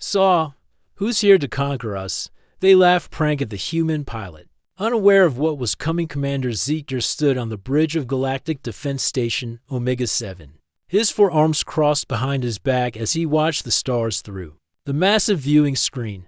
Saw, who's here to conquer us? They laughed prank at the human pilot. Unaware of what was coming, Commander Zeekter stood on the bridge of Galactic Defense Station Omega-7. His forearms crossed behind his back as he watched the stars through the massive viewing screen.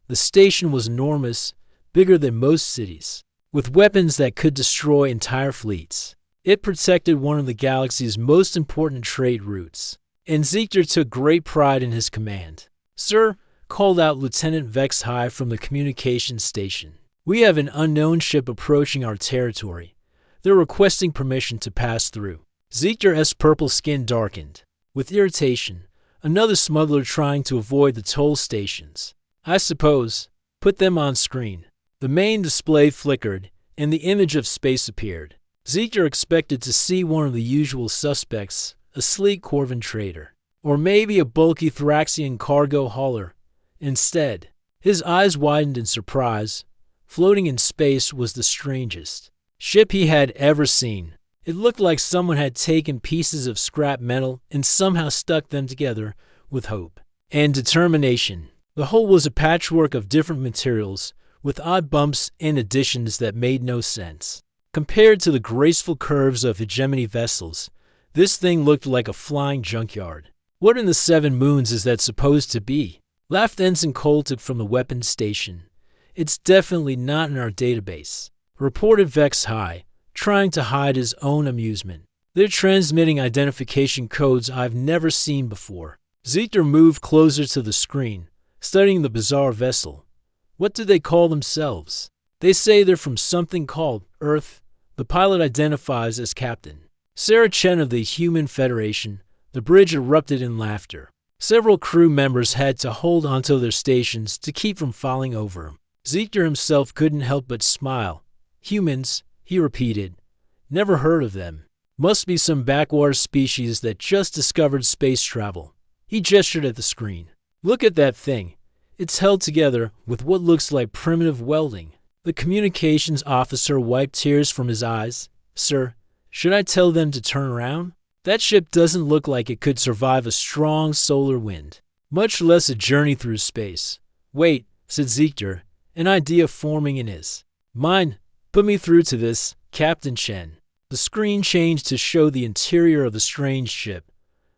The station was enormous, bigger than most cities, with weapons that could destroy entire fleets. It protected one of the galaxy's most important trade routes, and Zeekter took great pride in his command. "Sir," called out Lieutenant Vex High from the communications station, "we have an unknown ship approaching our territory. They're requesting permission to pass through." Zeekter's purple skin darkened with irritation. Another smuggler trying to avoid the toll stations. "I suppose. Put them on screen." The main display flickered, and the image of space appeared. Zeekter expected to see one of the usual suspects, a sleek Corvan trader, or maybe a bulky Thraxian cargo hauler. Instead, his eyes widened in surprise. Floating in space was the strangest ship he had ever seen. It looked like someone had taken pieces of scrap metal and somehow stuck them together with hope and determination. The whole was a patchwork of different materials, with odd bumps and additions that made no sense. Compared to the graceful curves of hegemony vessels, this thing looked like a flying junkyard. "What in the seven moons is that supposed to be?" laughed Ensign Coltic from the weapons station. "It's definitely not in our database," reported Vex High, trying to hide his own amusement. "They're transmitting identification codes I've never seen before." Zeekter moved closer to the screen, studying the bizarre vessel. "What do they call themselves?" "They say they're from something called Earth." The pilot identifies as Captain Sarah Chen of the Human Federation. The bridge erupted in laughter. Several crew members had to hold onto their stations to keep from falling over. Zeekter himself couldn't help but smile. "Humans," he repeated. "Never heard of them. Must be some backwater species that just discovered space travel." He gestured at the screen. "Look at that thing. It's held together with what looks like primitive welding." The communications officer wiped tears from his eyes. "Sir, should I tell them to turn around? That ship doesn't look like it could survive a strong solar wind, much less a journey through space." "Wait," said Zeekter, an idea forming in his mind. "Put me through to this, Captain Chen." The screen changed to show the interior of the strange ship.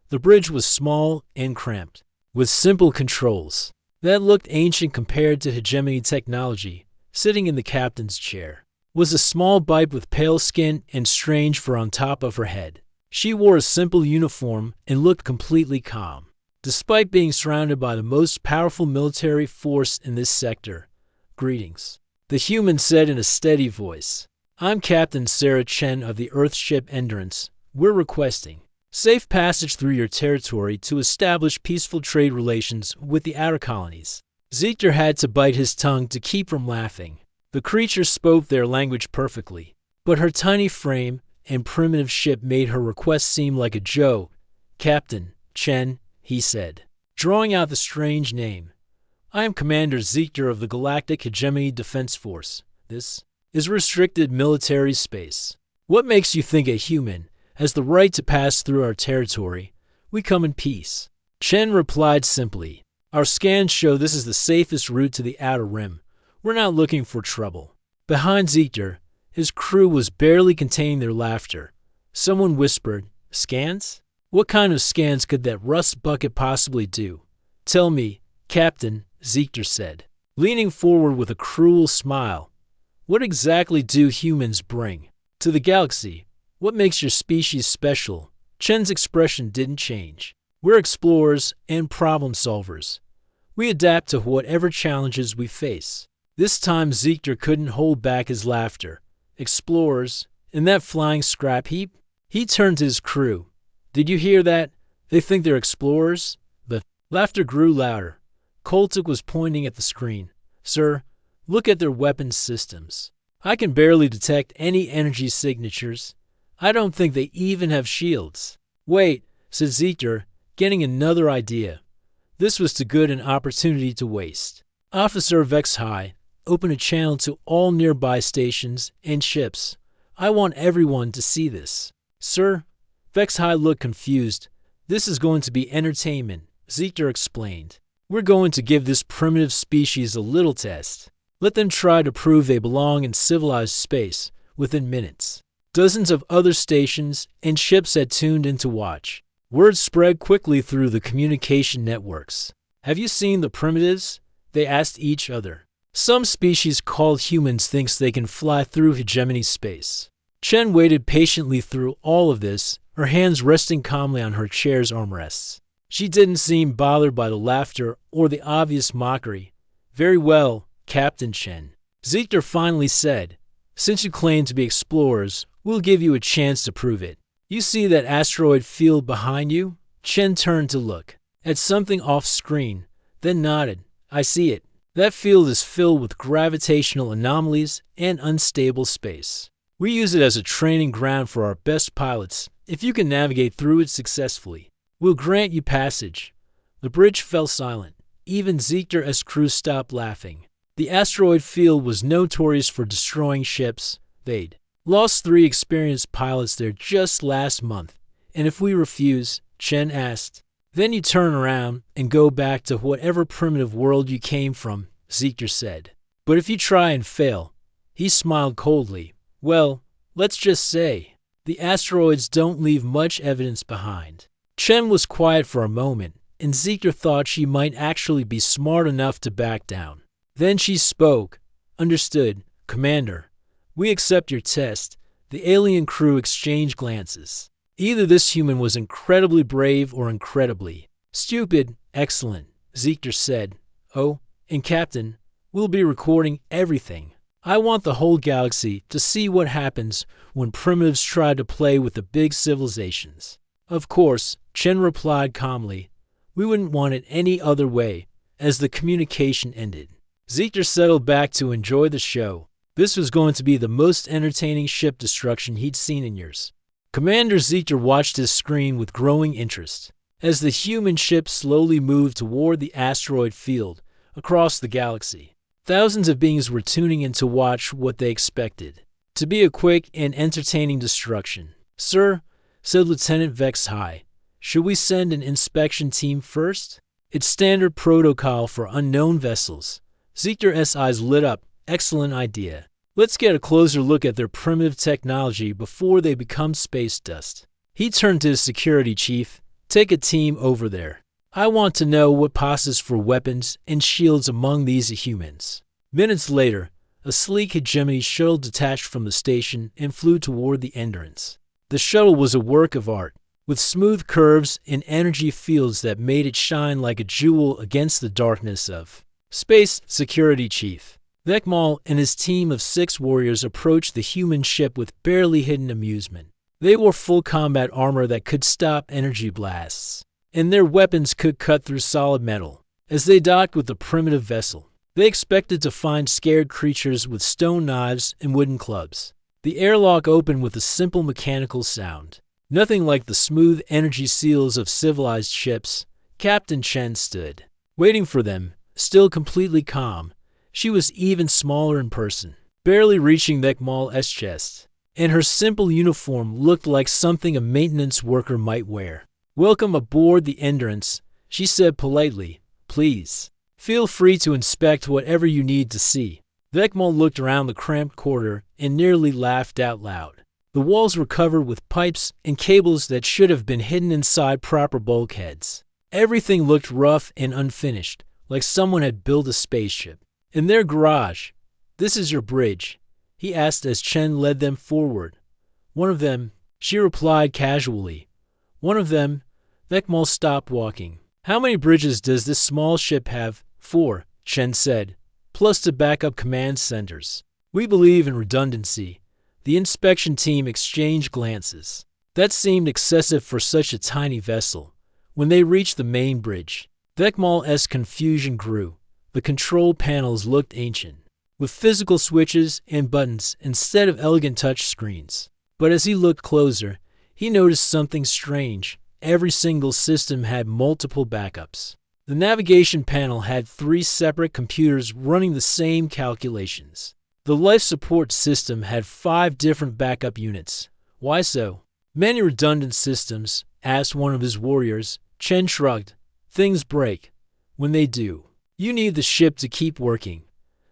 The bridge was small and cramped, with simple controls that looked ancient compared to hegemony technology. Sitting in the captain's chair was a small bite with pale skin and strange fur on top of her head. She wore a simple uniform and looked completely calm, despite being surrounded by the most powerful military force in this sector. "Greetings," the human said in a steady voice. "I'm Captain Sarah Chen of the Earthship Endurance. We're requesting safe passage through your territory to establish peaceful trade relations with the outer colonies." Zeekter had to bite his tongue to keep from laughing. The creature spoke their language perfectly, but her tiny frame and primitive ship made her request seem like a joke. "Captain Chen," he said, drawing out the strange name. "I am Commander Zeekter of the Galactic Hegemony Defense Force. This is restricted military space. What makes you think a human has the right to pass through our territory? We come in peace." Chen replied simply, "Our scans show this is the safest route to the outer rim. We're not looking for trouble." Behind Zeekter, his crew was barely containing their laughter. Someone whispered, "Scans? What kind of scans could that rust bucket possibly do?" "Tell me, Captain," Zeekter said, leaning forward with a cruel smile. "What exactly do humans bring to the galaxy? What makes your species special?" Chen's expression didn't change. "We're explorers and problem solvers. We adapt to whatever challenges we face." This time Zeekter couldn't hold back his laughter. "Explorers? In that flying scrap heap?" He turned to his crew. "Did you hear that? They think they're explorers?" The laughter grew louder. Coltic was pointing at the screen. "Sir, look at their weapons systems. I can barely detect any energy signatures. I don't think they even have shields." "Wait," said Zeekter, getting another idea. This was too good an opportunity to waste. Officer Vex High, open a channel to all nearby stations and ships. I want everyone to see this. "Sir?" Vex High looked confused. "This is going to be entertainment," Zeekter explained. We're going to give this primitive species a little test. Let them try to prove they belong in civilized space within minutes. Dozens of other stations and ships had tuned in to watch. Word spread quickly through the communication networks. Have you seen the primitives? They asked each other. Some species called humans thinks they can fly through hegemony space. Chen waited patiently through all of this, her hands resting calmly on her chair's armrests. She didn't seem bothered by the laughter or the obvious mockery. Very well, Captain Chen. Ziegler finally said, since you claim to be explorers, we'll give you a chance to prove it. You see that asteroid field behind you? Chen turned to look at something off-screen, then nodded. I see it. That field is filled with gravitational anomalies and unstable space. We use it as a training ground for our best pilots. If you can navigate through it successfully, we'll grant you passage. The bridge fell silent. Even Ziegler's crew stopped laughing. The asteroid field was notorious for destroying ships. They'd lost 3 experienced pilots there just last month. And if we refuse, Chen asked, then you turn around and go back to whatever primitive world you came from, Ziegler said. But if you try and fail, he smiled coldly. Well, let's just say, the asteroids don't leave much evidence behind. Chen was quiet for a moment, and Ziegler thought she might actually be smart enough to back down. Then she spoke. Understood, Commander. We accept your test. The alien crew exchanged glances. Either this human was incredibly brave or incredibly stupid. Excellent, Ziegler said. Oh, and Captain, we'll be recording everything. I want the whole galaxy to see what happens when primitives try to play with the big civilizations. Of course, Chen replied calmly. We wouldn't want it any other way. As the communication ended, Ziegler settled back to enjoy the show. This was going to be the most entertaining ship destruction he'd seen in years. Commander Ziegler watched his screen with growing interest as the human ship slowly moved toward the asteroid field across the galaxy. Thousands of beings were tuning in to watch what they expected to be a quick and entertaining destruction. Sir, said Lieutenant Vex High, should we send an inspection team first? It's standard protocol for unknown vessels. Ziegler's eyes lit up. Excellent idea. Let's get a closer look at their primitive technology before they become space dust. He turned to his security chief. Take a team over there. I want to know what passes for weapons and shields among these humans. Minutes later, a sleek hegemony shuttle detached from the station and flew toward the entrance. The shuttle was a work of art, with smooth curves and energy fields that made it shine like a jewel against the darkness of space. Security Chief Vekmal and his team of 6 warriors approached the human ship with barely hidden amusement. They wore full combat armor that could stop energy blasts, and their weapons could cut through solid metal. As they docked with the primitive vessel, they expected to find scared creatures with stone knives and wooden clubs. The airlock opened with a simple mechanical sound. Nothing like the smooth energy seals of civilized ships. Captain Chen stood, waiting for them, still completely calm. She was even smaller in person, barely reaching Vekmal's chest, and her simple uniform looked like something a maintenance worker might wear. Welcome aboard the Endurance, she said politely. Please, feel free to inspect whatever you need to see. Vekmal looked around the cramped corridor and nearly laughed out loud. The walls were covered with pipes and cables that should have been hidden inside proper bulkheads. Everything looked rough and unfinished, like someone had built a spaceship. In their garage, this is your bridge, he asked as Chen led them forward. One of them, she replied casually. One of them. Vekmal stopped walking. How many bridges does this small ship have? 4, Chen said, plus to backup command centers. We believe in redundancy. The inspection team exchanged glances. That seemed excessive for such a tiny vessel. When they reached the main bridge, Vekmal's confusion grew. The control panels looked ancient, with physical switches and buttons instead of elegant touch screens. But as he looked closer, he noticed something strange. Every single system had multiple backups. The navigation panel had 3 separate computers running the same calculations. The life support system had 5 different backup units. Why so? Many redundant systems, asked one of his warriors. Chen shrugged. Things break. When they do, you need the ship to keep working.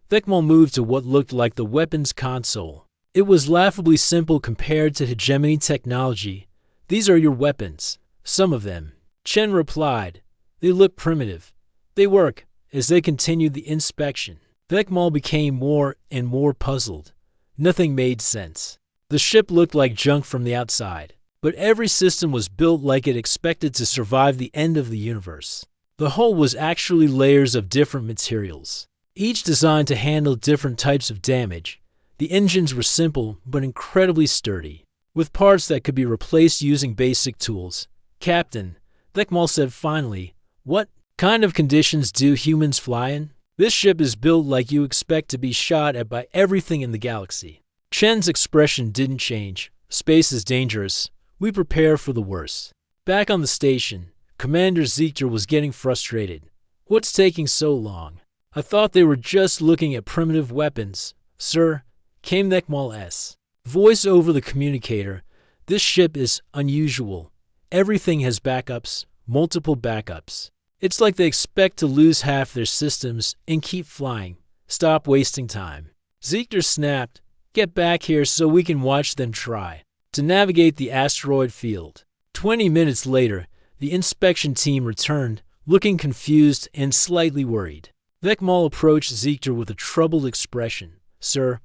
Vecmal moved to what looked like the weapons console. It was laughably simple compared to hegemony technology. These are your weapons. Some of them. Chen replied. They look primitive. They work. As they continued the inspection, Vecmal became more and more puzzled. Nothing made sense. The ship looked like junk from the outside, but every system was built like it expected to survive the end of the universe. The hull was actually layers of different materials, each designed to handle different types of damage. The engines were simple but incredibly sturdy, with parts that could be replaced using basic tools. Captain, Vecmal said finally, what kind of conditions do humans fly in? This ship is built like you expect to be shot at by everything in the galaxy. Chen's expression didn't change. Space is dangerous. We prepare for the worst. Back on the station, Commander Ziegler was getting frustrated. What's taking so long? I thought they were just looking at primitive weapons. Sir, came Vecmal's voice over the communicator. This ship is unusual. Everything has backups, multiple backups. It's like they expect to lose half their systems and keep flying. Stop wasting time. Ziegler snapped. Get back here so we can watch them try to navigate the asteroid field. 20 minutes later, the inspection team returned, looking confused and slightly worried. Vecmal approached Ziegler with a troubled expression. Sir,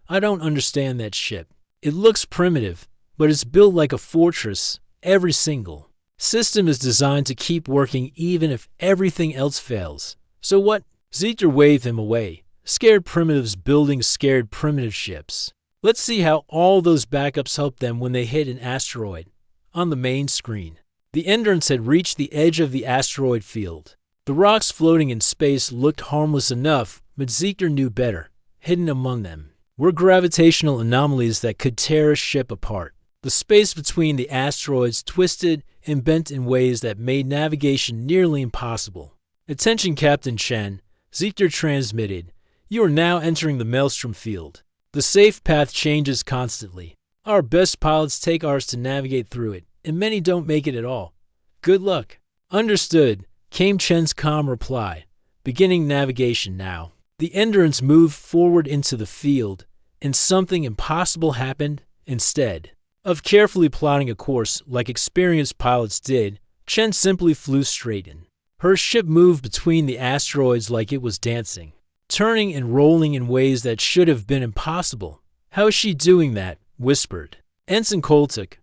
I don't understand that ship. It looks primitive, but it's built like a fortress. Every single system is designed to keep working even if everything else fails. So what? Ziegler waved him away. Scared primitives building scared primitive ships. Let's see how all those backups help them when they hit an asteroid. On the main screen, the Endurance had reached the edge of the asteroid field. The rocks floating in space looked harmless enough, but Ziegler knew better. Hidden among them were gravitational anomalies that could tear a ship apart. The space between the asteroids twisted and bent in ways that made navigation nearly impossible. Attention, Captain Chen, Ziegler transmitted. You are now entering the Maelstrom field. The safe path changes constantly. Our best pilots take ours to navigate through it, and many don't make it at all. Good luck. Understood, came Chen's calm reply. Beginning navigation now. The Endurance moved forward into the field, and something impossible happened. Instead of carefully plotting a course like experienced pilots did, Chen simply flew straight in. Her ship moved between the asteroids like it was dancing, turning and rolling in ways that should have been impossible. How is she doing that? Whispered Ensign Koltuk.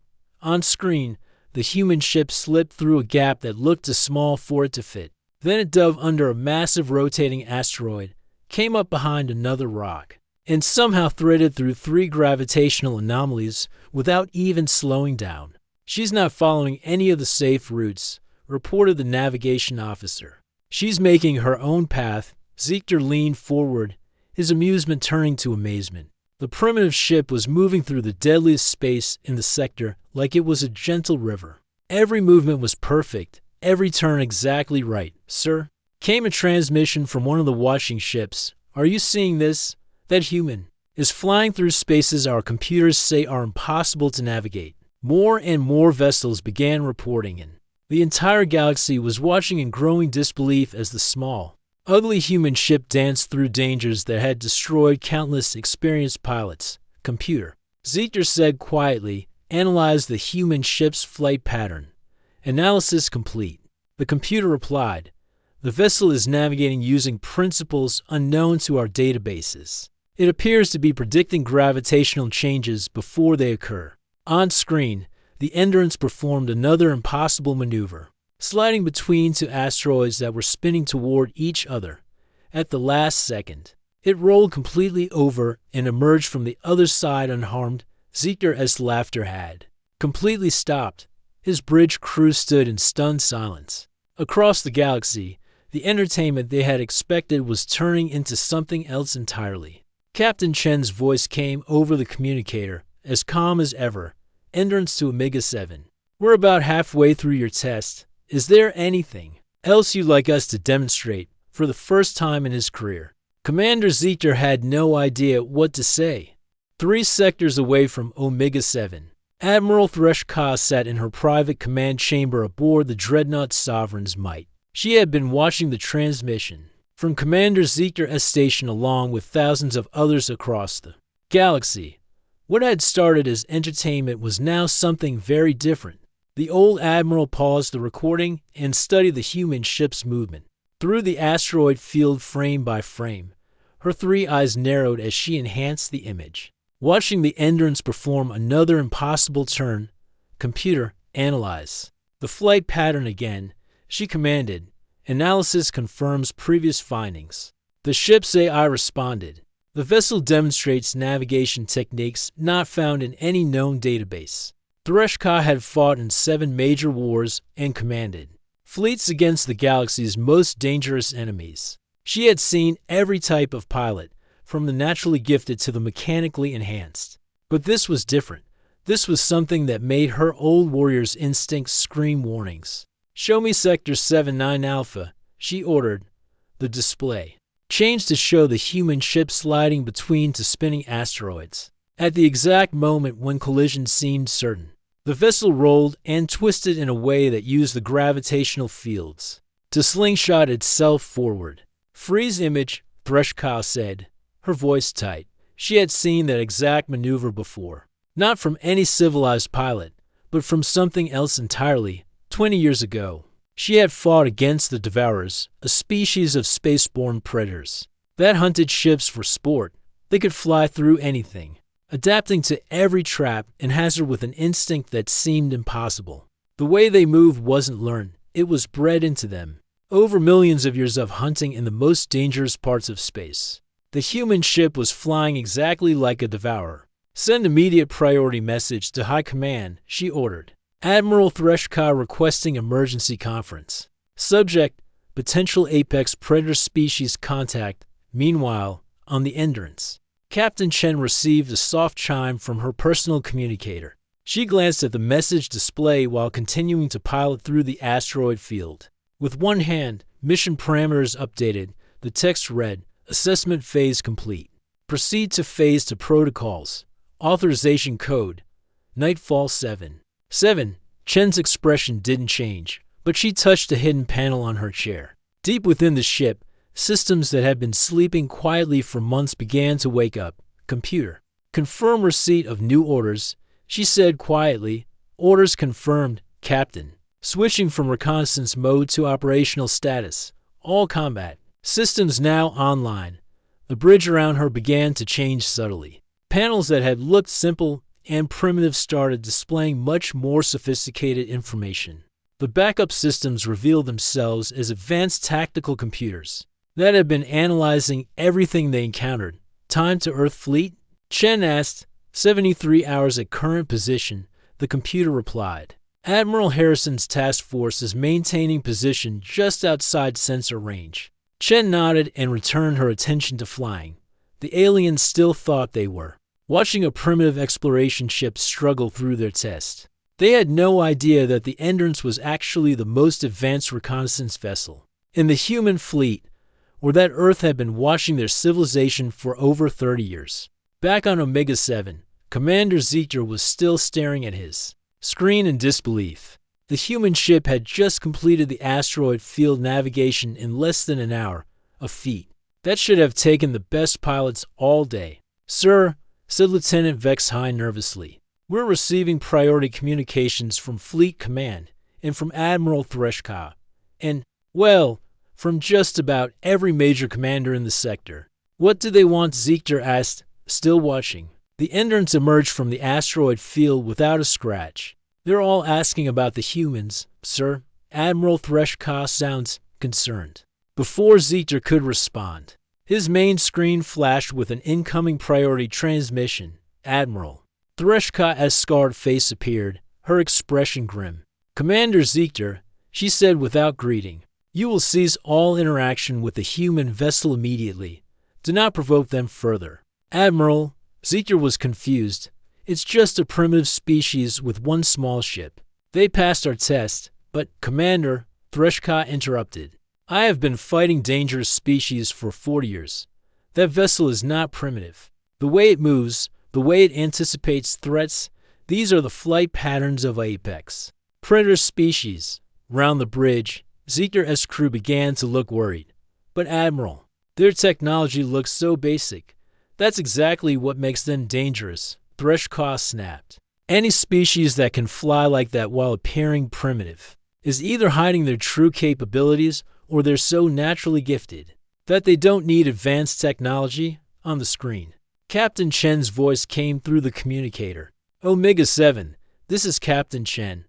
On screen, the human ship slipped through a gap that looked too small for it to fit. Then it dove under a massive rotating asteroid, came up behind another rock, and somehow threaded through 3 gravitational anomalies without even slowing down. She's not following any of the safe routes, reported the navigation officer. She's making her own path. Ziegler leaned forward, his amusement turning to amazement. The primitive ship was moving through the deadliest space in the sector like it was a gentle river. Every movement was perfect, every turn exactly right. Sir, came a transmission from one of the watching ships. Are you seeing this? That human is flying through spaces our computers say are impossible to navigate. More and more vessels began reporting in. The entire galaxy was watching in growing disbelief as the small, ugly human ship danced through dangers that had destroyed countless experienced pilots. Computer, Ziegler said quietly, analyzed the human ship's flight pattern. Analysis complete. The computer replied, the vessel is navigating using principles unknown to our databases. It appears to be predicting gravitational changes before they occur. On screen, the Endurance performed another impossible maneuver, sliding between 2 asteroids that were spinning toward each other. At the last second, it rolled completely over and emerged from the other side unharmed. Ziegler's laughter had completely stopped. His bridge crew stood in stunned silence. Across the galaxy, the entertainment they had expected was turning into something else entirely. Captain Chen's voice came over the communicator, as calm as ever. Endurance to Omega-7. We're about halfway through your test. Is there anything else you'd like us to demonstrate? For the first time in his career, Commander Ziegler had no idea what to say. 3 sectors away from Omega-7, Admiral Threshka sat in her private command chamber aboard the dreadnought Sovereign's Might. She had been watching the transmission from Commander Ziegler S station along with thousands of others across the galaxy. What had started as entertainment was now something very different. The old admiral paused the recording and studied the human ship's movement through the asteroid field frame by frame. Her three eyes narrowed as she enhanced the image. Watching the Endurance perform another impossible turn, "Computer, analyze the flight pattern again," she commanded. "Analysis confirms previous findings." The ship's AI responded. "The vessel demonstrates navigation techniques not found in any known database." Threshka had fought in 7 major wars and commanded fleets against the galaxy's most dangerous enemies. She had seen every type of pilot, from the naturally gifted to the mechanically enhanced. But this was different. This was something that made her old warrior's instincts scream warnings. "Show me Sector 79 Alpha," she ordered. The display changed to show the human ship sliding between two spinning asteroids. At the exact moment when collision seemed certain, the vessel rolled and twisted in a way that used the gravitational fields to slingshot itself forward. "Freeze image," Threshka said, her voice tight. She had seen that exact maneuver before. Not from any civilized pilot, but from something else entirely. 20 years ago, she had fought against the Devourers, a species of spaceborne predators that hunted ships for sport. They could fly through anything, adapting to every trap and hazard with an instinct that seemed impossible. The way they moved wasn't learned, it was bred into them. Over millions of years of hunting in the most dangerous parts of space. The human ship was flying exactly like a devourer. "Send immediate priority message to High Command," she ordered. Admiral Threshka requesting emergency conference. Subject, potential apex predator species contact. Meanwhile, on the Endurance, Captain Chen received a soft chime from her personal communicator. She glanced at the message display while continuing to pilot through the asteroid field. With one hand, mission parameters updated, the text read, "Assessment phase complete. Proceed to phase 2 protocols. Authorization code. Nightfall 7. Chen's expression didn't change, but she touched a hidden panel on her chair. Deep within the ship, systems that had been sleeping quietly for months began to wake up. "Computer, confirm receipt of new orders," she said quietly. "Orders confirmed, Captain." Switching from reconnaissance mode to operational status. "All combat systems now online." The bridge around her began to change subtly. Panels that had looked simple and primitive started displaying much more sophisticated information. The backup systems revealed themselves as advanced tactical computers that had been analyzing everything they encountered. "Time to Earth fleet?" Chen asked. 73 hours at current position, the computer replied. "Admiral Harrison's task force is maintaining position just outside sensor range." Chen nodded and returned her attention to flying. The aliens still thought they were watching a primitive exploration ship struggle through their test. They had no idea that the Endurance was actually the most advanced reconnaissance vessel in the human fleet, or that Earth had been watching their civilization for over 30 years. Back on Omega 7, Commander Ziegler was still staring at his screen in disbelief. The human ship had just completed the asteroid field navigation in less than an hour, a feat that should have taken the best pilots all day. "Sir," said Lieutenant Vex High nervously, "we're receiving priority communications from Fleet Command and from Admiral Threshka, and, well, from just about every major commander in the sector." "What do they want?" Ziegler asked, still watching. The Endurance emerged from the asteroid field without a scratch. "They're all asking about the humans, sir." Admiral Threshka sounds concerned. Before Ziegler could respond, his main screen flashed with an incoming priority transmission. Admiral Threshka's scarred face appeared, her expression grim. "Commander Ziegler," she said without greeting, "you will cease all interaction with the human vessel immediately. Do not provoke them further." "Admiral," Ziegler was confused. "It's just a primitive species with one small ship. They passed our test, but, Commander," Threshka interrupted, "I have been fighting dangerous species for 40 years. That vessel is not primitive. The way it moves, the way it anticipates threats, these are the flight patterns of apex predator species." Round the bridge, Ziegler's crew began to look worried. But Admiral, their technology looks so basic. That's exactly what makes them dangerous, Threshcaw snapped. Any species that can fly like that while appearing primitive is either hiding their true capabilities or they're so naturally gifted that they don't need advanced technology. On the screen, Captain Chen's voice came through the communicator. Omega-7, this is Captain Chen.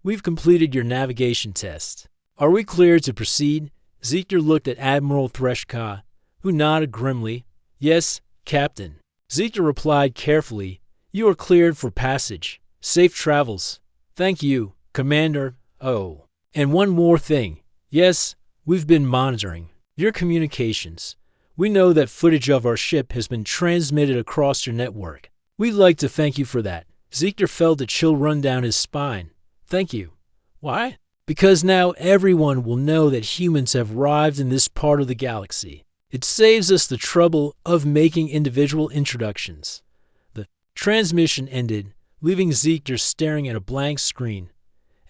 We've completed your navigation test. Are we cleared to proceed? Ziegler looked at Admiral Threshcaw, who nodded grimly. Yes, Captain. Ziegler replied carefully. You are cleared for passage. Safe travels. Thank you, Commander. Oh, and one more thing. Yes, we've been monitoring your communications. We know that footage of our ship has been transmitted across your network. We'd like to thank you for that. Ziegler felt a chill run down his spine. Thank you. Why? Because now everyone will know that humans have arrived in this part of the galaxy. It saves us the trouble of making individual introductions. The transmission ended, leaving Ziegler staring at a blank screen.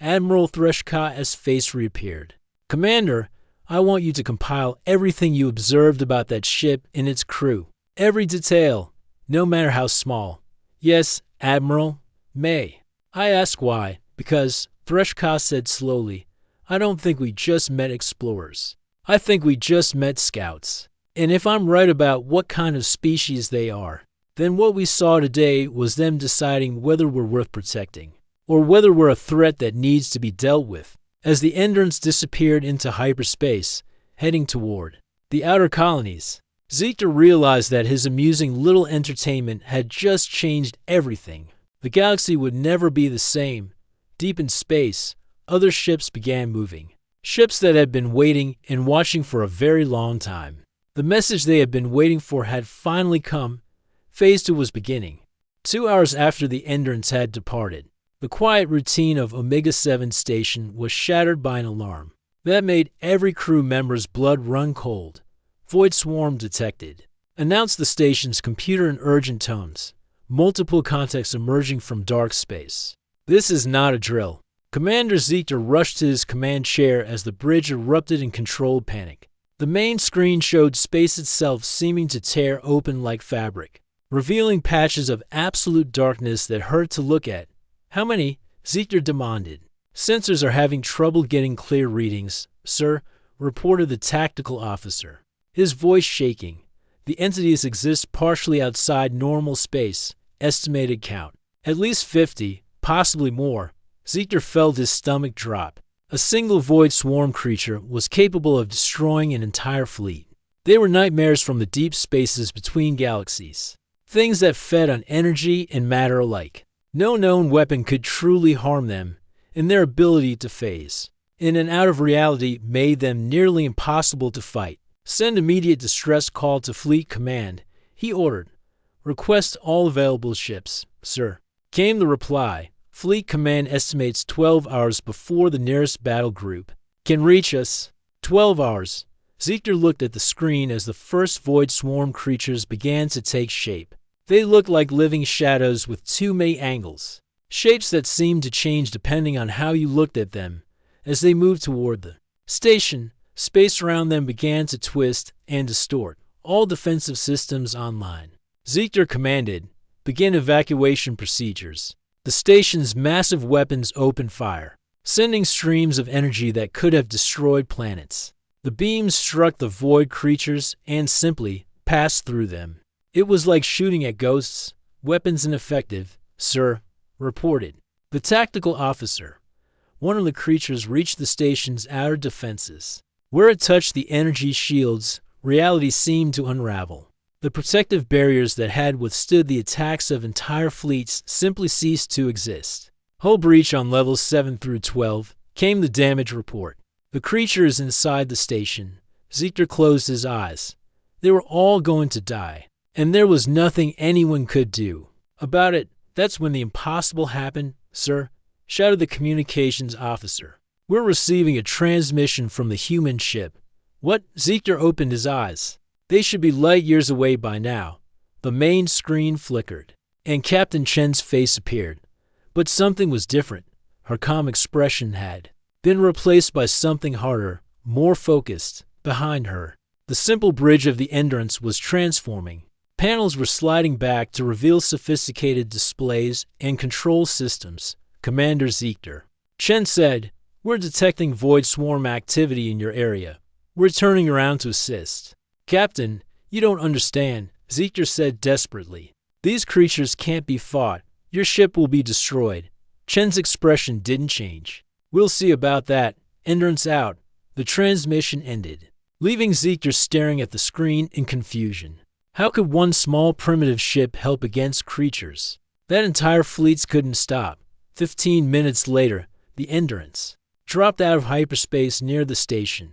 Admiral Threshcaw's face reappeared. Commander, I want you to compile everything you observed about that ship and its crew. Every detail, no matter how small. Yes, Admiral. May I ask why? Because, Threshcaw said slowly, I don't think we just met explorers. I think we just met scouts. And if I'm right about what kind of species they are, then what we saw today was them deciding whether we're worth protecting, or whether we're a threat that needs to be dealt with. As the Endurance disappeared into hyperspace, heading toward the outer colonies, Ziegler realized that his amusing little entertainment had just changed everything. The galaxy would never be the same. Deep in space, other ships began moving. Ships that had been waiting and watching for a very long time. The message they had been waiting for had finally come. Phase 2 was beginning. 2 hours after the Endurance had departed, the quiet routine of Omega-7 station was shattered by an alarm that made every crew member's blood run cold. Void swarm detected, announced the station's computer in urgent tones, multiple contacts emerging from dark space. This is not a drill. Commander Ziegler rushed to his command chair as the bridge erupted in controlled panic. The main screen showed space itself seeming to tear open like fabric, revealing patches of absolute darkness that hurt to look at. How many? Ziegler demanded. Sensors are having trouble getting clear readings, sir, reported the tactical officer, his voice shaking. The entities exist partially outside normal space. Estimated count. At least 50, possibly more. Ziegler felt his stomach drop. A single void swarm creature was capable of destroying an entire fleet. They were nightmares from the deep spaces between galaxies. Things that fed on energy and matter alike. No known weapon could truly harm them, and their ability to phase in and out of reality made them nearly impossible to fight. Send immediate distress call to Fleet Command, he ordered. Request all available ships, sir. Came the reply. Fleet Command estimates 12 hours before the nearest battle group can reach us. 12 hours. Ziegler looked at the screen as the first void swarm creatures began to take shape. They looked like living shadows with too many angles, shapes that seemed to change depending on how you looked at them. As they moved toward the station, space around them began to twist and distort. All defensive systems online. Ziegler commanded, begin evacuation procedures. The station's massive weapons opened fire, sending streams of energy that could have destroyed planets. The beams struck the void creatures and simply passed through them. It was like shooting at ghosts. Weapons ineffective, sir, reported. The tactical officer. One of the creatures reached the station's outer defenses. Where it touched the energy shields, reality seemed to unravel. The protective barriers that had withstood the attacks of entire fleets simply ceased to exist. Hull breach on levels 7 through 12, came the damage report. The creatures inside the station. Ziegler closed his eyes. They were all going to die. And there was nothing anyone could do about it. That's when the impossible happened, sir, shouted the communications officer. We're receiving a transmission from the human ship. What? Ziegler opened his eyes. They should be light years away by now. The main screen flickered, and Captain Chen's face appeared. But something was different. Her calm expression had been replaced by something harder, more focused, behind her. The simple bridge of the entrance was transforming. Panels were sliding back to reveal sophisticated displays and control systems. Commander Ziegler. Chen said, "We're detecting void swarm activity in your area. We're turning around to assist." "Captain, you don't understand," Ziegler said desperately. "These creatures can't be fought. Your ship will be destroyed." Chen's expression didn't change. "We'll see about that. Entrance out." The transmission ended, leaving Ziegler staring at the screen in confusion. How could one small primitive ship help against creatures that entire fleets couldn't stop? 15 minutes later, the Endurance dropped out of hyperspace near the station.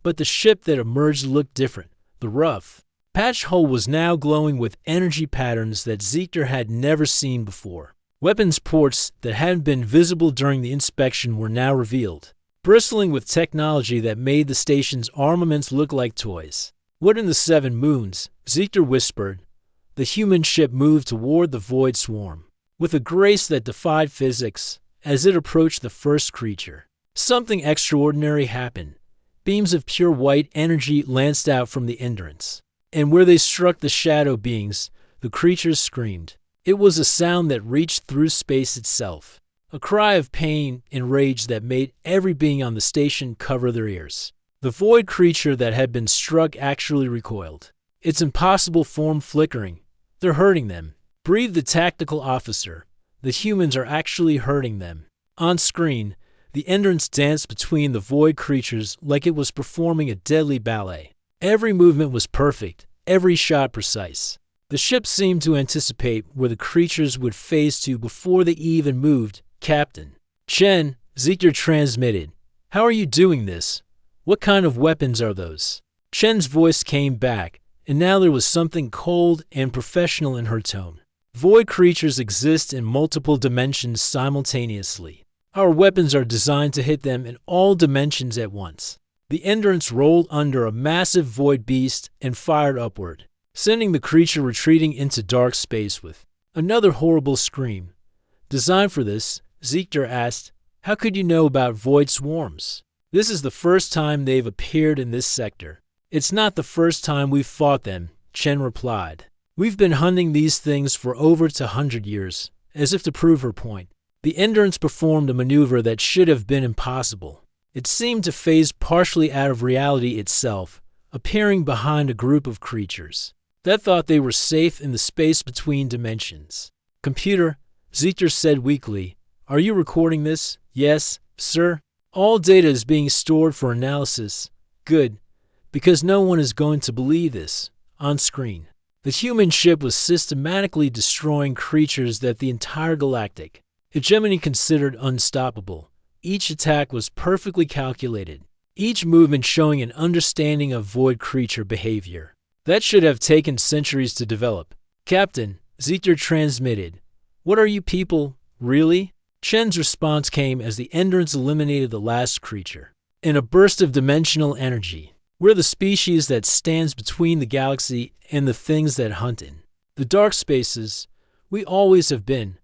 But the ship that emerged looked different. The rough, patched hull was now glowing with energy patterns that Ziegler had never seen before. Weapons ports that hadn't been visible during the inspection were now revealed, bristling with technology that made the station's armaments look like toys. "What in the seven moons?" Ziegler whispered. The human ship moved toward the void swarm with a grace that defied physics. As it approached the first creature, something extraordinary happened. Beams of pure white energy lanced out from the Endurance, and where they struck the shadow beings, the creatures screamed. It was a sound that reached through space itself, a cry of pain and rage that made every being on the station cover their ears. The void creature that had been struck actually recoiled, its impossible form flickering. "They're hurting them," breathed the tactical officer. "The humans are actually hurting them." On screen, the Endurance danced between the void creatures like it was performing a deadly ballet. Every movement was perfect, every shot precise. The ship seemed to anticipate where the creatures would phase to before they even moved. "Captain Chen," Ziegler transmitted, "how are you doing this? What kind of weapons are those?" Chen's voice came back, and now there was something cold and professional in her tone. "Void creatures exist in multiple dimensions simultaneously. Our weapons are designed to hit them in all dimensions at once." The Endurance rolled under a massive void beast and fired upward, sending the creature retreating into dark space with another horrible scream. "Designed for this?" Ziegler asked. "How could you know about void swarms?" "This is the first time they've appeared in this sector." "It's not the first time we've fought them," Chen replied. "We've been hunting these things for over 100 years, as if to prove her point. The Endurance performed a maneuver that should have been impossible. It seemed to phase partially out of reality itself, appearing behind a group of creatures that thought they were safe in the space between dimensions. "Computer," Ziegler said weakly, "are you recording this?" "Yes, sir." "All data is being stored for analysis." "Good, because no one is going to believe this." On screen, the human ship was systematically destroying creatures that the entire galactic hegemony considered unstoppable. Each attack was perfectly calculated, each movement showing an understanding of void creature behavior that should have taken centuries to develop. "Captain," Ziegler transmitted, "what are you people, really?" Chen's response came as the Endurance eliminated the last creature. In a burst of dimensional energy, we're the species that stands between the galaxy and the things that hunt in the dark spaces. We always have been.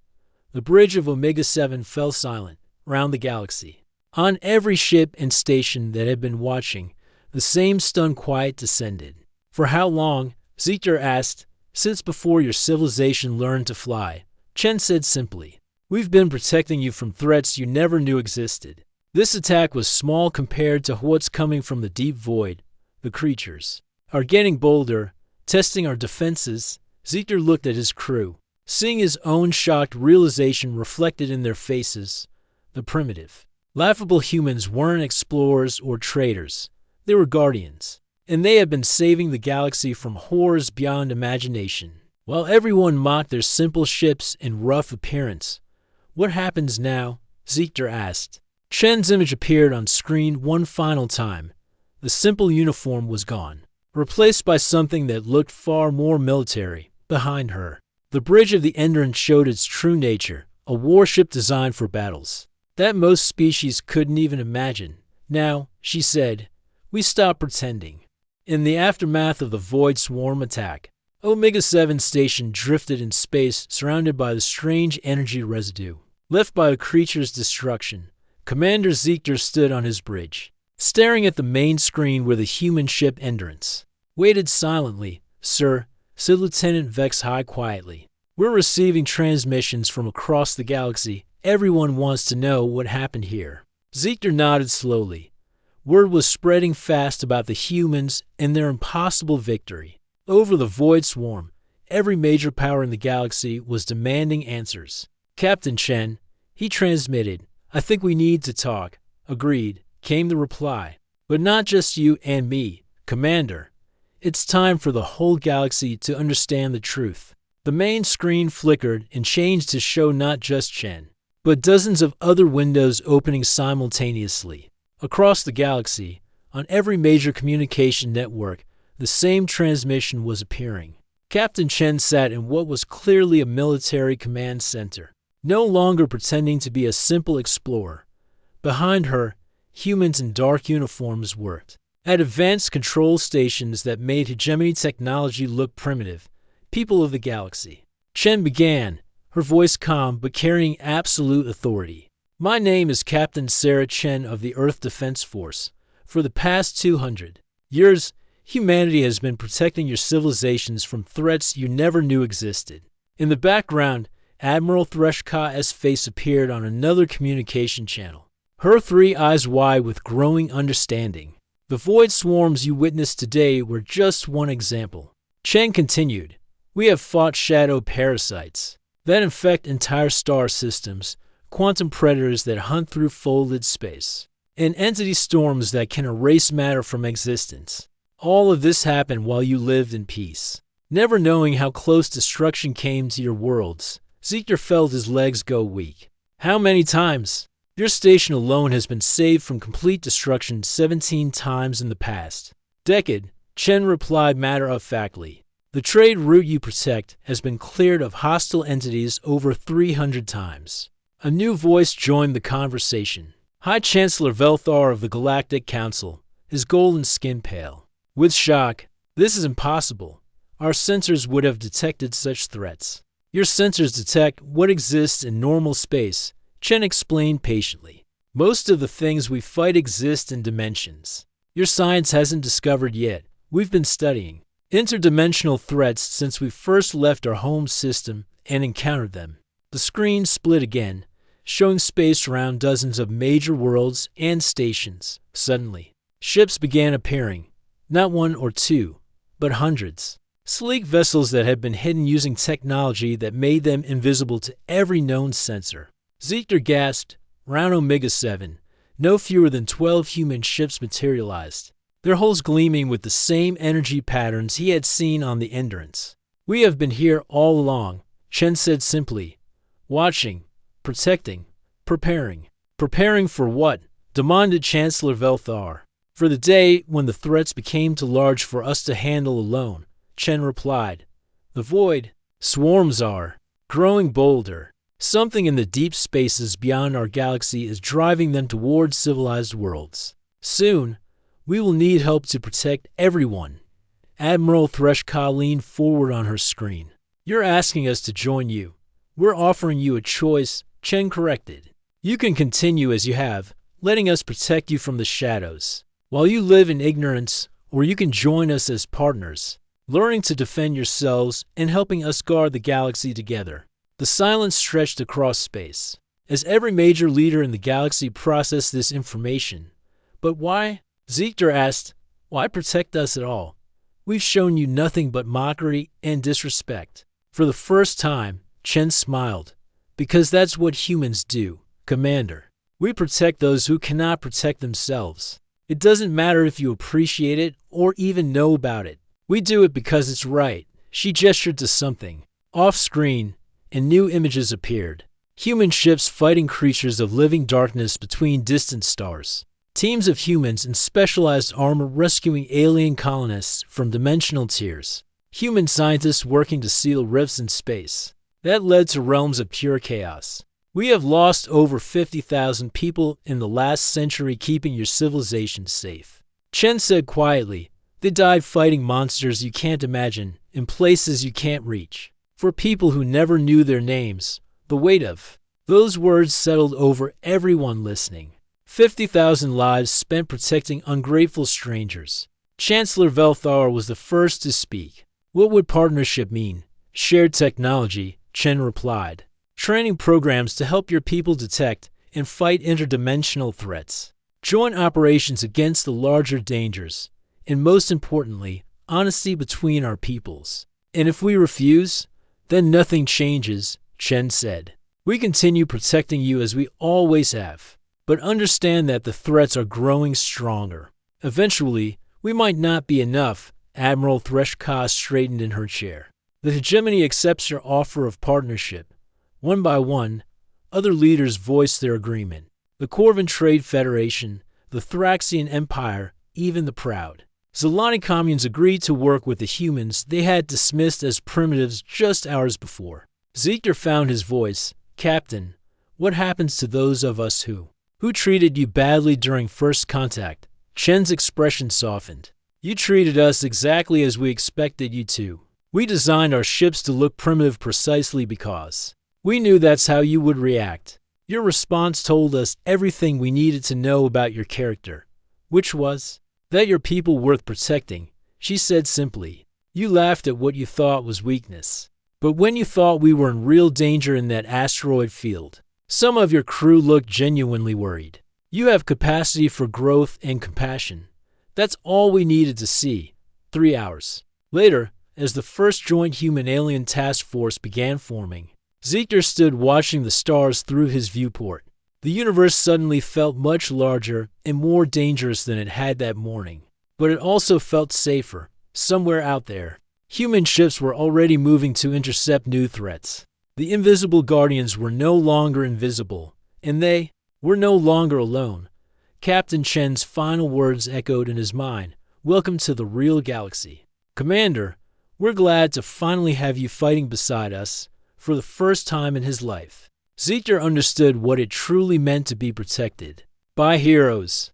The bridge of Omega-7 fell silent round the galaxy. On every ship and station that had been watching, the same stunned quiet descended. "For how long?" Ziegler asked. "Since before your civilization learned to fly," Chen said simply. "We've been protecting you from threats you never knew existed." This attack was small compared to what's coming from the deep void. The creatures are getting bolder, testing our defenses. Ziegler looked at his crew, seeing his own shocked realization reflected in their faces. The primitive, laughable humans weren't explorers or traders. They were guardians, and they had been saving the galaxy from horrors beyond imagination. While everyone mocked their simple ships and rough appearance, "What happens now?" Ziegler asked. Chen's image appeared on screen one final time. The simple uniform was gone, replaced by something that looked far more military. Behind her, the bridge of the Endurance showed its true nature, a warship designed for battles that most species couldn't even imagine. "Now," she said, "we stop pretending." In the aftermath of the Void Swarm attack, Omega-7 station drifted in space surrounded by the strange energy residue left by the creature's destruction. Commander Ziegler stood on his bridge, staring at the main screen where the human ship entrance waited silently. "Sir," said Lieutenant Vex High quietly, "we're receiving transmissions from across the galaxy. Everyone wants to know what happened here." Ziegler nodded slowly. Word was spreading fast about the humans and their impossible victory. Over the void swarm, every major power in the galaxy was demanding answers. "Captain Chen," he transmitted, "I think we need to talk." "Agreed," came the reply. "But not just you and me, Commander. It's time for the whole galaxy to understand the truth." The main screen flickered and changed to show not just Chen, but dozens of other windows opening simultaneously. Across the galaxy, on every major communication network, the same transmission was appearing. Captain Chen sat in what was clearly a military command center, no longer pretending to be a simple explorer. Behind her, humans in dark uniforms worked at advanced control stations that made hegemony technology look primitive. "People of the galaxy," Chen began, her voice calm but carrying absolute authority. "My name is Captain Sarah Chen of the Earth Defense Force. For the past 200 years, humanity has been protecting your civilizations from threats you never knew existed." In the background, Admiral Threshka's face appeared on another communication channel, her three eyes wide with growing understanding. "The void swarms you witnessed today were just one example." Chen continued, "We have fought shadow parasites that infect entire star systems, quantum predators that hunt through folded space, and entity storms that can erase matter from existence. All of this happened while you lived in peace, never knowing how close destruction came to your worlds." Ziegler felt his legs go weak. "How many times? Your station alone has been saved from complete destruction 17 times in the past decade," Chen replied matter-of-factly. "The trade route you protect has been cleared of hostile entities over 300 times. A new voice joined the conversation. High Chancellor Velthar of the Galactic Council, his golden skin pale. With shock, "This is impossible. Our sensors would have detected such threats." "Your sensors detect what exists in normal space," Chen explained patiently. "Most of the things we fight exist in dimensions your science hasn't discovered yet. We've been studying interdimensional threats since we first left our home system and encountered them." The screen split again, showing space around dozens of major worlds and stations. Suddenly, ships began appearing, not one or two, but hundreds. Sleek vessels that had been hidden using technology that made them invisible to every known sensor. Ziegler gasped. Round Omega-7, no fewer than 12 human ships materialized, their hulls gleaming with the same energy patterns he had seen on the Endurance. "We have been here all along," Chen said simply. "Watching, protecting, preparing." "Preparing for what?" demanded Chancellor Velthar. "For the day when the threats became too large for us to handle alone," Chen replied. "The void swarms are growing bolder. Something in the deep spaces beyond our galaxy is driving them toward civilized worlds. Soon, we will need help to protect everyone." Admiral Threshka leaned forward on her screen. "You're asking us to join you. We're offering you a choice," Chen corrected. "You can continue as you have, letting us protect you from the shadows, while you live in ignorance, or you can join us as partners, learning to defend yourselves and helping us guard the galaxy together." The silence stretched across space, as every major leader in the galaxy processed this information. "But why?" Ziegler asked. "Why protect us at all? We've shown you nothing but mockery and disrespect." For the first time, Chen smiled. "Because that's what humans do, Commander. We protect those who cannot protect themselves. It doesn't matter if you appreciate it or even know about it. We do it because it's right." She gestured to something off-screen, and new images appeared. Human ships fighting creatures of living darkness between distant stars. Teams of humans in specialized armor rescuing alien colonists from dimensional tiers. Human scientists working to seal rifts in space. That led to realms of pure chaos. "We have lost over 50,000 people in the last century keeping your civilization safe," Chen said quietly. "They died fighting monsters you can't imagine, in places you can't reach. For people who never knew their names, the weight of Those words settled over everyone listening. 50,000 lives spent protecting ungrateful strangers. Chancellor Velthar was the first to speak. What would partnership mean? Shared technology, Chen replied. Training programs to help your people detect and fight interdimensional threats. Joint operations against the larger dangers. And most importantly, honesty between our peoples. And if we refuse, then nothing changes, Chen said. We continue protecting you as we always have. But understand that the threats are growing stronger. Eventually, we might not be enough, Admiral Threshka straightened in her chair. The hegemony accepts your offer of partnership. One by one, other leaders voiced their agreement. The Corvan Trade Federation, the Thraxian Empire, even the proud. Zalani communes agreed to work with the humans they had dismissed as primitives just hours before. Zeekter found his voice. Captain, what happens to those of us who treated you badly during first contact? Chen's expression softened. You treated us exactly as we expected you to. We designed our ships to look primitive precisely because we knew that's how you would react. Your response told us everything we needed to know about your character, which was that you're people worth protecting, she said simply. You laughed at what you thought was weakness. But when you thought we were in real danger in that asteroid field, some of your crew looked genuinely worried. You have capacity for growth and compassion. That's all we needed to see. 3 hours later, as the first joint human-alien task force began forming, Zeekter stood watching the stars through his viewport. The universe suddenly felt much larger and more dangerous than it had that morning. But it also felt safer, somewhere out there. Human ships were already moving to intercept new threats. The invisible guardians were no longer invisible, and they were no longer alone. Captain Chen's final words echoed in his mind. Welcome to the real galaxy. Commander, we're glad to finally have you fighting beside us for the first time in his life. Zeekter understood what it truly meant to be protected by heroes.